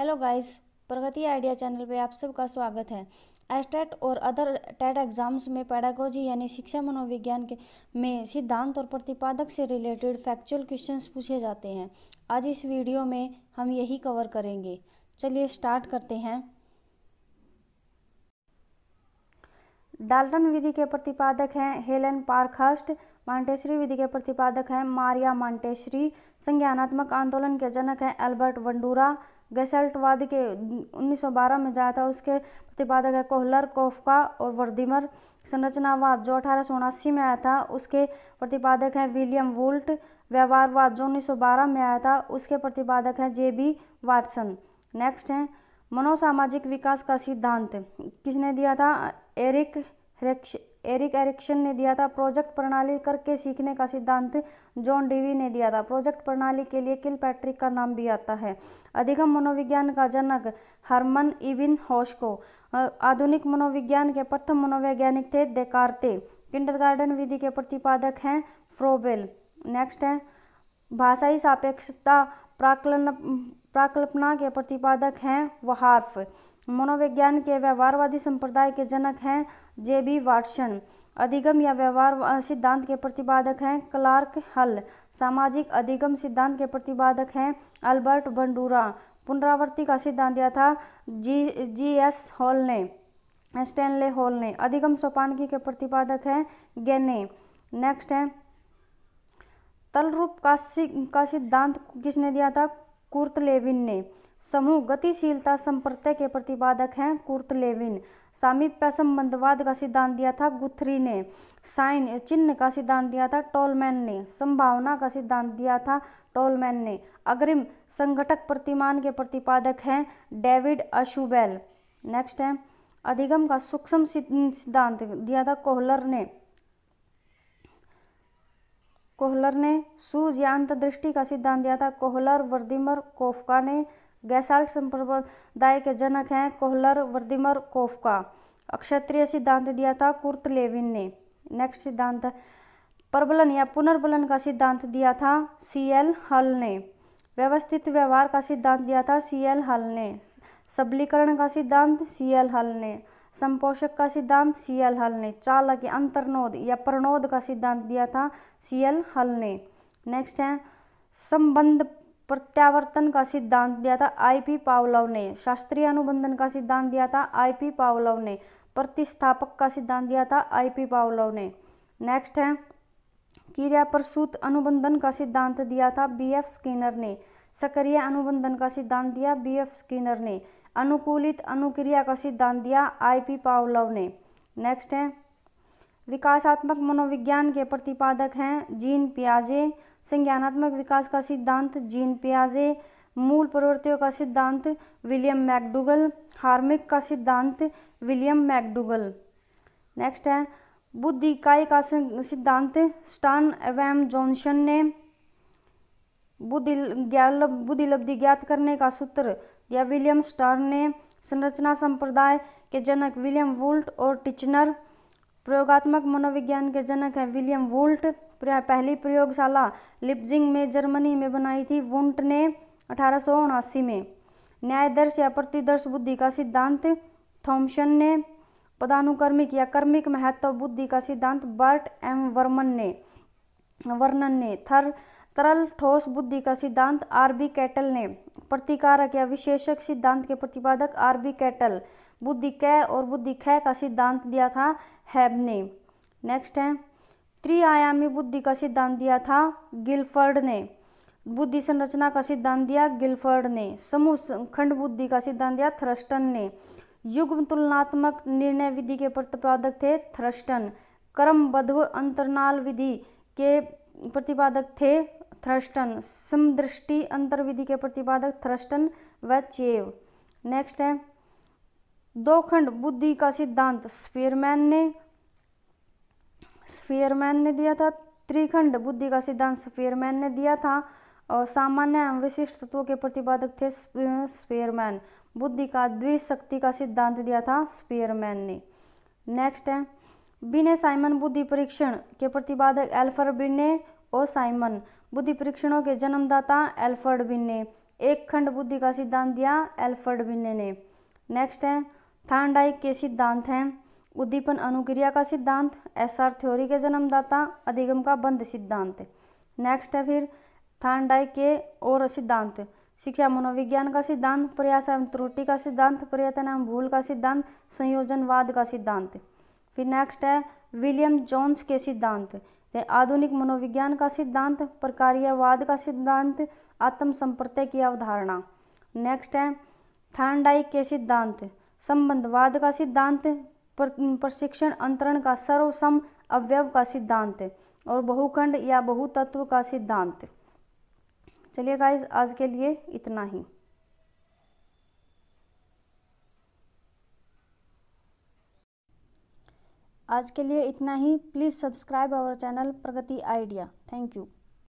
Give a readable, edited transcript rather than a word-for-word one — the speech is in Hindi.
हेलो गाइस, प्रगति आइडिया चैनल पे आप सबका स्वागत है। एस्टेट और अदर टेट एग्जाम्स में पेडागोजी यानी शिक्षा मनोविज्ञान के में सिद्धांत और प्रतिपादक से रिलेटेड फैक्चुअल क्वेश्चंस पूछे जाते हैं। आज इस वीडियो में हम यही कवर करेंगे। चलिए स्टार्ट करते हैं। डाल्टन विधि के प्रतिपादक हैं हेलेन पार्कहर्स्ट। मॉन्टेसरी विधि के प्रतिपादक हैं मारिया मॉन्टेसरी। संज्ञानात्मक आंदोलन के जनक हैं एल्बर्ट बंडूरा। गैसेल्टवाद के 1912 में जाया था, उसके प्रतिपादक है कोहलर, कोफका और वर्दीमर। संरचनावाद जो 1879 में आया था, उसके प्रतिपादक हैं विलियम वुल्ट। व्यवहारवाद जो 1912 में आया था, उसके प्रतिपादक हैं जेबी वाटसन। नेक्स्ट है मनोसामाजिक विकास का सिद्धांत किसने दिया था? एरिक एरिक्सन ने दिया था। प्रोजेक्ट प्रणाली करके सीखने का सिद्धांत जॉन डीवी ने दिया था। प्रोजेक्ट प्रणाली के लिए किलपैट्रिक का नाम भी आता है। अधिगम मनोविज्ञान का जनक हर्मन इबिन होस्को। आधुनिक मनोविज्ञान के प्रथम मनोवैज्ञानिक थे देकार्ते। किंडरगार्टन विधि के प्रतिपादक हैं फ्रोबेल। नेक्स्ट है भाषाई सापेक्षता प्राकल्पना के प्रतिपादक हैं वहार्फ। मनोविज्ञान के व्यवहारवादी संप्रदाय के जनक हैं जेबी वाटसन। अधिगम या व्यवहार सिद्धांत के प्रतिपादक हैं क्लार्क हल। सामाजिक अधिगम सिद्धांत के प्रतिपादक हैं अल्बर्ट बंडूरा। पुनरावृत्ति का सिद्धांत दिया था जी.एस. हॉल ने, स्टैनले हॉल ने। अधिगम सोपानकी के प्रतिपादक हैं गेने। नेक्स्ट है तलरूप का सिद्धांत किसने दिया था? कुर्ट लेविन ने। समूह गतिशीलता संप्रत्यय के प्रतिपादक हैं कुर्ट लेविन। सामीप्य संबंधवाद का सिद्धांत दिया था गुथरी ने। साइन चिन्ह का सिद्धांत दिया था टोलमैन ने। संभावना का सिद्धांत दिया था टोलमैन ने। अग्रिम संघटक प्रतिमान के प्रतिपादक हैं डेविड अशुबेल। नेक्स्ट है अधिगम का सूक्ष्म सिद्धांत दिया था कोहलर ने। सूझ या अंतर्दृष्टि का सिद्धांत दिया था कोहलर, वर्दीमर, कोफका ने। गैसाल्ट संप्रदाय के जनक हैं कोहलर, वर्दीमर, कोफका। अक्षत्रिय सिद्धांत दिया था कुर्ट लेविन ने। नेक्स्ट सिद्धांत प्रबलन या पुनर्बलन का सिद्धांत दिया था सी.एल. हल ने। व्यवस्थित व्यवहार का सिद्धांत दिया था सी.एल. हल ने। सबलीकरण का सिद्धांत सी.एल. हल ने। संपोषक का सिद्धांत सी.एल. हल ने। चालक या अंतर्नोद या प्रनोद का सिद्धांत दिया था सी.एल. हल ने। नेक्स्ट है संबंध प्रत्यावर्तन का सिद्धांत दिया था आई.पी. पावलोव ने। शास्त्रीय अनुबंधन का सिद्धांत दिया था आई.पी. पावलोव ने। प्रतिस्थापक का सिद्धांत दिया था आई.पी. पावलोव ने। नेक्स्ट है क्रियाप्रसूत अनुबंधन का सिद्धांत दिया था बी.एफ. स्किनर ने। सक्रिय अनुबंधन का सिद्धांत दिया बी.एफ. स्किनर ने। अनुकूलित अनुक्रिया का सिद्धांत दिया आई.पी. पावलोव ने। नेक्स्ट है विकासात्मक मनोविज्ञान के प्रतिपादक हैं जीन पियाजे। संज्ञानात्मक विकास का सिद्धांत जीन पियाजे। मूल प्रवृत्तियों का सिद्धांत विलियम मैकडूगल। हार्मिक का सिद्धांत विलियम मैकडूगल। नेक्स्ट है बुद्धि इकाई का सिद्धांत स्टान एवं जॉनसन ने। बुद्धि लब्धि ज्ञात करने का सूत्र या विलियम स्टर्न ने। संरचना संप्रदाय के जनक विलियम वुल्ट और टिचनर। प्रयोगात्मक मनोविज्ञान के जनक हैं विलियम वुल्ट। पहली प्रयोगशाला लिप्जिंग में जर्मनी में बनाई थी वुल्ट ने 1879 में। न्यायदर्श या प्रतिदर्श बुद्धि का सिद्धांत थॉमसन ने। पदानुक्रमिक या कर्मिक महत्व बुद्धि का सिद्धांत बर्ट एम वर्नन ने। तरल ठोस बुद्धि का सिद्धांत आर.बी. कैटल ने। प्रतिकारक या विशेषक सिद्धांत के प्रतिपादक आर.बी. कैटल। बुद्धि कै और बुद्धि खै का सिद्धांत दिया था हैब ने। नेक्स्ट है त्रिआयामी बुद्धि का सिद्धांत दिया था गिलफर्ड ने। बुद्धि संरचना का सिद्धांत दिया गिलफर्ड ने। समूह खंड बुद्धि का सिद्धांत दिया थ्रस्टन ने। युग्म तुलनात्मक निर्णय विधि के प्रतिपादक थे थ्रस्टन। क्रमबद्ध अंतराल विधि के प्रतिपादक थे थ्रस्टन। समदृष्टि अंतर विधि के प्रतिपादक थ्रस्टन व चेव। नेक्स्ट है दो खंड बुद्धि का सिद्धांत स्पीयरमैन ने दिया था। त्रिखंड बुद्धि का सिद्धांत स्पीयरमैन ने दिया था और सामान्य एवं विशिष्ट तत्वों के प्रतिपादक थे स्पीयरमैन। बुद्धि का द्विशक्ति का सिद्धांत दिया था स्पीयरमैन ने। नेक्स्ट है बिने साइमन बुद्धि परीक्षण के प्रतिपादक एल्फ्रेड बिने और साइमन। बुद्धि परीक्षणों के जन्मदाता एल्फ्रेड बिने। एक खंड बुद्धि का सिद्धांत दिया एल्फ्रेड बिने ने। नेक्स्ट है थार्नडाइक के सिद्धांत हैं उद्दीपन अनुक्रिया का सिद्धांत, एसआर थ्योरी के जन्मदाता, अधिगम का बंध सिद्धांत। नेक्स्ट है फिर थार्नडाइक के और सिद्धांत, शिक्षा मनोविज्ञान का सिद्धांत, प्रयास एवं त्रुटि का सिद्धांत, प्रयत्न एवं भूल का सिद्धांत, संयोजनवाद का सिद्धांत। फिर नेक्स्ट है विलियम जोन्स के सिद्धांत, आधुनिक मनोविज्ञान का सिद्धांत, प्रकार्यवाद का सिद्धांत, आत्म संप्रत्यय की अवधारणा। नेक्स्ट है थार्नडाइक के सिद्धांत, संबंधवाद का सिद्धांत, प्रशिक्षण अंतरण का सर्वसम अवयव का सिद्धांत और बहुखंड या बहुतत्व का सिद्धांत। चलिए गाइस, आज के लिए इतना ही। Please subscribe our channel Pragati idea. Thank you.